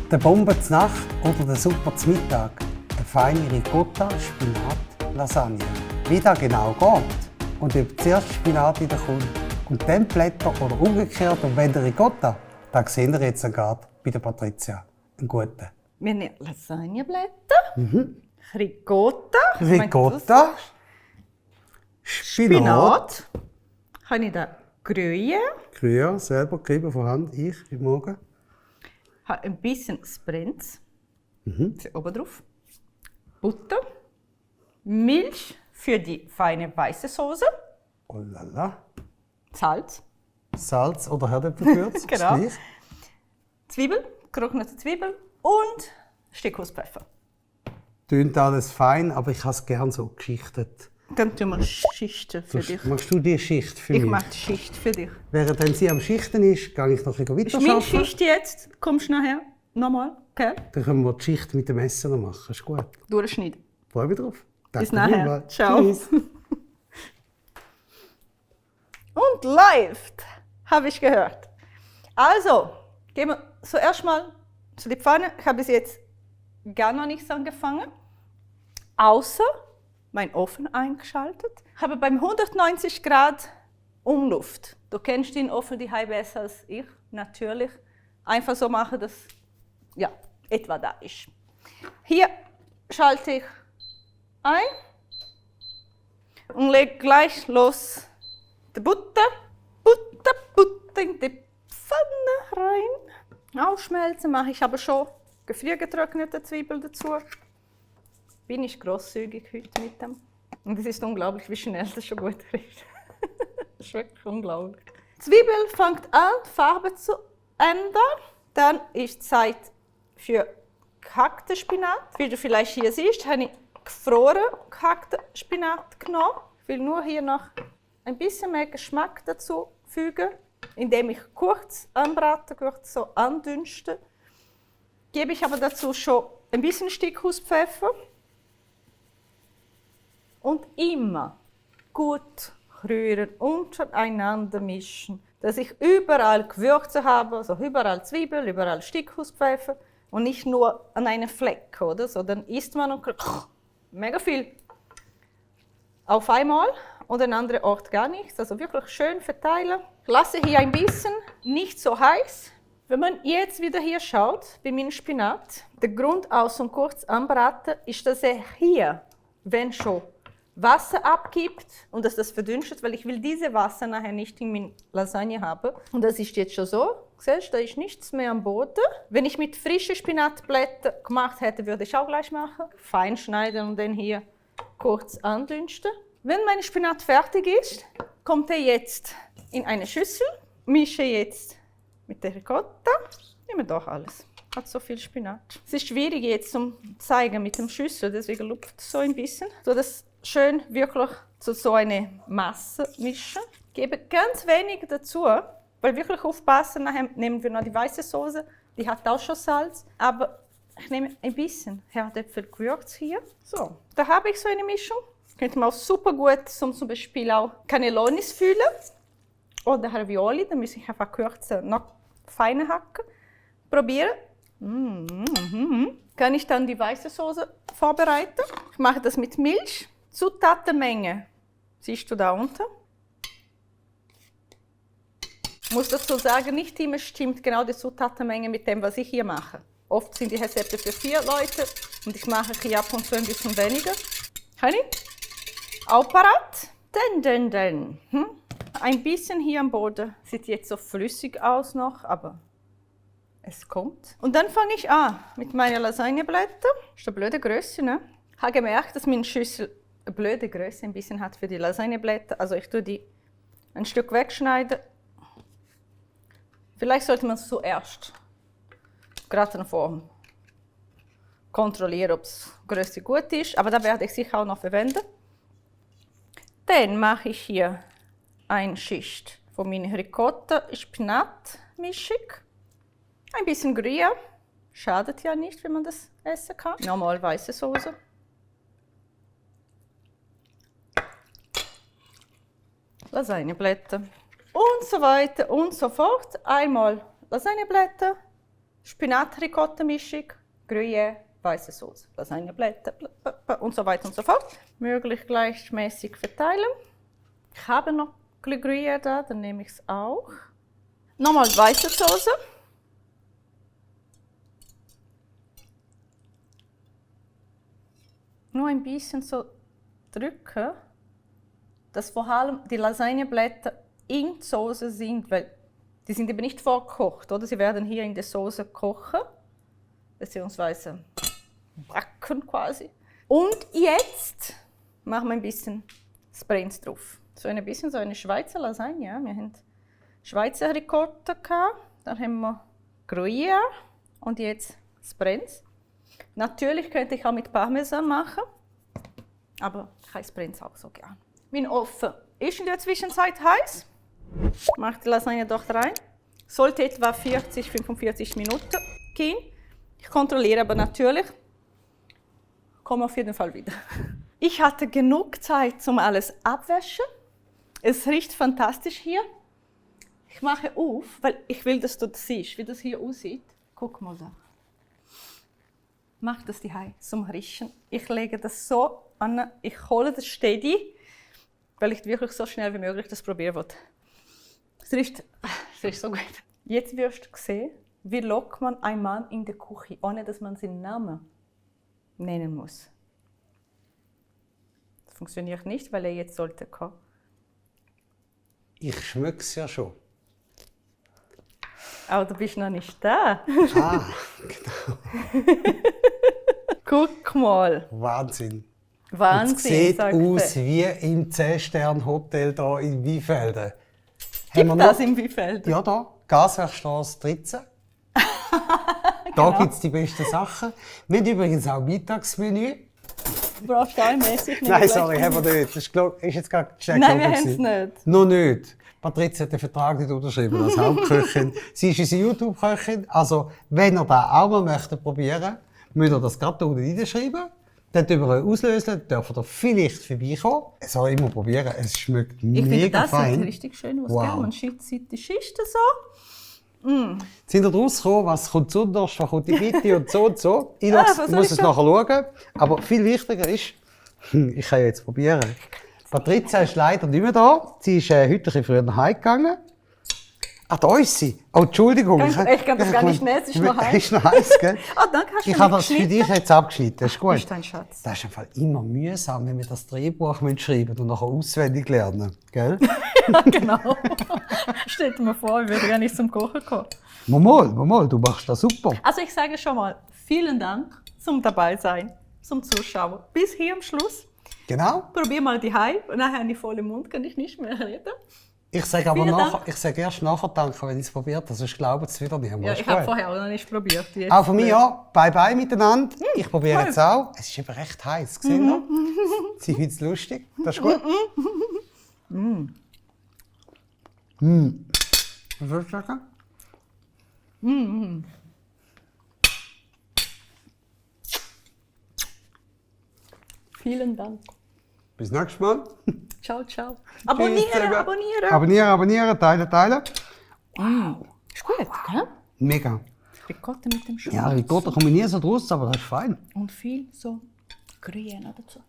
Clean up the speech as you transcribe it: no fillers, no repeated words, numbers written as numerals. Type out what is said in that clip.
Der Bombe zur Nacht oder der Super zum Mittag. Eine feine Ricotta, Spinat, Lasagne. Wie das genau geht und ob zuerst Spinat wieder kommt und dann Blätter oder umgekehrt und wenn der Ricotta, das sehen wir jetzt gerade bei der Patricia. Einen guten. Wir nehmen Lasagneblätter, Ricotta, Spinat, Habe ich da Gruyère, Gruyère, selber gerieben von Hand, ich im Morgen. habe ein bisschen Sprenz, oben drauf, Butter, Milch für die feine weiße Soße, Oh la la. Salz, Salz oder Herdöpfelgewürz, Genau. gleich. Zwiebel, getrocknete Zwiebel und Steckhauspfeffer. Tönt alles fein, aber ich habe es gerne so geschichtet. Dann tun wir Schichten für dich. Machst du die Schicht für Ich mich? mache die Schicht für dich. Während sie am Schichten ist, gehe ich noch ein bisschen Ist weiter meine arbeiten. Schicht jetzt? Kommst du nachher nochmal? Okay? Dann können wir die Schicht mit dem Messer noch machen. Ist gut. Durchschneiden. Freue mich drauf. Bis Danke nachher. vielmals. Ciao. Tschüss. Und läuft, habe ich gehört. Also, gehen wir zuerst mal zu der Pfanne. Ich habe bis jetzt gar noch nichts angefangen, außer meinen Ofen eingeschaltet. Ich habe beim 190 Grad Umluft. Du kennst den Ofen die besser als ich, natürlich. Einfach so machen, dass ja, etwa da ist. Hier schalte ich ein und lege gleich los die Butter in die Pfanne rein. Aufschmelzen mache ich aber schon gefriergetrocknete Zwiebeln dazu. Bin ich großzügig heute mit dem. Und es ist unglaublich, wie schnell das schon gut riecht. Das ist wirklich unglaublich. Die Zwiebel fängt an, Farbe zu ändern. Dann ist Zeit für gehackten Spinat. Wie du vielleicht hier siehst, habe ich gefroren gehackten Spinat genommen. Ich will nur hier noch ein bisschen mehr Geschmack dazu fügen, indem ich kurz anbrate, kurz so andünste. Gebe ich aber dazu schon ein bisschen Steckhauspfeffer. Und immer gut rühren, untereinander mischen, dass ich überall Gewürze habe, also überall Zwiebel, überall Steckhauspfeffer und nicht nur an einem Fleck, oder? So, dann isst man und mega viel auf einmal und an anderen Ort gar nichts. Also wirklich schön verteilen. Ich lasse hier ein bisschen, nicht so heiß. Wenn man jetzt wieder hier schaut, bei meinem Spinat, der Grund aus und kurz anbraten, ist, dass er hier, wenn schon, Wasser abgibt und dass das verdünstet, weil ich will diese Wasser nachher nicht in meine Lasagne haben. Und das ist jetzt schon so. Siehst, da ist nichts mehr am Boden. Wenn ich mit frischen Spinatblättern gemacht hätte, würde ich auch gleich machen. Fein schneiden und dann hier kurz andünsten. Wenn mein Spinat fertig ist, kommt er jetzt in eine Schüssel. Mische jetzt mit der Ricotta. Nehme doch alles. Hat so viel Spinat. Es ist schwierig jetzt zum zeigen mit dem Schüssel, deswegen lupft es so ein bisschen. So dass schön wirklich zu so eine Masse mischen. Gebe ganz wenig dazu, weil wirklich aufpassen, nachher nehmen wir noch die weiße Soße, die hat auch schon Salz, aber ich nehme ein bisschen Herdöpfelgewürz hier. So, da habe ich so eine Mischung. Könnte man auch super gut zum Beispiel auch Cannellonis füllen oder Ravioli, da muss ich einfach kürzer noch feiner hacken. Probieren. Kann ich dann die weiße Soße vorbereiten. Ich mache das mit Milch. Zutatenmenge siehst du da unten. Ich muss dazu sagen, nicht immer stimmt genau die Zutatenmenge mit dem, was ich hier mache. Oft sind die Rezepte für 4 Leute und ich mache hier ab und zu ein bisschen weniger. Honey? Auch parat? Ein bisschen hier am Boden. Sieht jetzt so flüssig aus noch, aber es kommt. Und dann fange ich an mit meinen Lasagneblättern. Das ist eine blöde Größe, ne? Ich habe gemerkt, dass meine Schüssel eine blöde Größe ein bisschen hat für die Lasagneblätter. Also ich tue die ein Stück wegschneiden. Vielleicht sollte man es zuerst gerade vorm kontrollieren, ob die Größe gut ist. Aber da werde ich sicher auch noch verwenden. Dann mache ich hier eine Schicht von meiner Ricotta-Spinat-Mischung. Ein bisschen Gruyère. Schadet ja nicht, wenn man das essen kann. Nochmal weiße Soße. Lasagneblätter und so weiter und so fort. Einmal Lasagneblätter, Spinat-Ricotta-Mischung, Gruyère, weiße Sauce, Lasagneblätter und so weiter und so fort. Möglichst gleichmäßig verteilen. Ich habe noch Gruyère da, dann nehme ich es auch. Nochmal weiße Soße. Nur ein bisschen so drücken, dass vor allem die Lasagneblätter in der Soße sind, weil die sind eben nicht vorgekocht, oder? Sie werden hier in der Soße kochen, beziehungsweise backen quasi. Und jetzt machen wir ein bisschen Sprenz drauf. So ein bisschen so eine Schweizer Lasagne. Ja. Wir haben Schweizer Ricotta gehabt, dann haben wir Gruyère und jetzt Sprenz. Natürlich könnte ich auch mit Parmesan machen, aber ich habe Sprenz auch so gern. Mein Ofen ist in der Zwischenzeit heiß. Ich mache die Lasagne doch rein. Sollte etwa 40-45 Minuten gehen. Ich kontrolliere aber natürlich. Komme auf jeden Fall wieder. Ich hatte genug Zeit, um alles abwaschen. Es riecht fantastisch hier. Ich mache auf, weil ich will, dass du das siehst, wie das hier aussieht. Guck mal da. Mach das die zum Riechen. Ich lege das so an, ich hole das steady, weil ich wirklich so schnell wie möglich das probieren will. Es riecht so gut. Jetzt wirst du sehen, wie lockt man einen Mann in der Küche, ohne dass man seinen Namen nennen muss. Das funktioniert nicht, weil er jetzt sollte kommen. Ich schmecke es ja schon. Aber du bist noch nicht da. Ah, genau. Guck mal. Wahnsinn. Wahnsinn, es sieht sagt aus er. wie im 10-Sterne-Hotel hier in Weinfelden. Gibt das im Weinfelden? Ja, da. Gaswerkstrasse 13. Da gibt es die besten Sachen. Wir haben übrigens auch Mittagsmenü. Du brauchst allmäßig nicht. Nein, sorry, haben wir nicht. Das ist jetzt gerade gecheckt. Nein, wir haben es nicht. Noch nicht. Patricia hat den Vertrag nicht unterschrieben als Hauptköchin. Sie ist unsere YouTube-Köchin. Also, wenn ihr das auch mal möchtet probieren, müsst ihr das gerade unten reinschreiben. Dann dürfen wir auslösen, dürfen ihr vielleicht vorbeikommen. Es soll immer probieren, es schmeckt Ich finde, mega das fein. sieht richtig schön aus. Wow. Gell? Man schiebt die Schichten so. Sind ihr rausgekommen, was kommt zuerst, was kommt in die Mitte und so und so? Ich was muss soll ich es da? nachher schauen. Aber viel wichtiger ist, ich kann ja jetzt probieren. Patricia ist leider nicht mehr da. Sie ist heute ein bisschen früher heimgegangen. Ah, da ist sie. Oh, Entschuldigung. Ich kann das gar nicht nehmen, es ist noch heiß. Ist noch heiß, gell? Ah, danke, hast du Ich habe das mitgeschnitten? für dich jetzt abgeschnitten. Das ist gut. Bist du ein Schatz. Das ist einfach immer mühsam, wenn wir das Drehbuch schreiben und nachher auswendig lernen. Gell? Ja, genau. Stell dir mal vor, ich würde gar nicht zum Kochen kommen. Mal, du machst das super. Also ich sage schon mal, vielen Dank zum Dabeisein, zum Zuschauen. Bis hier am Schluss. Genau. Probier mal die Hype und nachher habe ich vollen Mund, kann ich nicht mehr reden. Ich sage aber Vielen nachher, Dank. ich sage erst nachher Danke, wenn ich es probiert habe, sonst glauben sie es wieder nicht. Ja, Ist ich habe gut. vorher auch noch nicht probiert. Jetzt Auch von mir, auch. Bye bye miteinander. Ich probiere toll. jetzt auch. Es ist eben recht heiß, gesehen ihr? Sie findet es lustig. Das ist gut. Was soll ich sagen? Vielen Dank. Bis nächstes Mal. Ciao, ciao. Tschüss Abonnieren, zusammen. abonnieren. Abonnieren, teilen. Ist gut, gell? Mega. Ricotta mit dem Schwein. Ja, Ricotta komme ich nie so draus, aber das ist fein. Und viel so Gruyère dazu.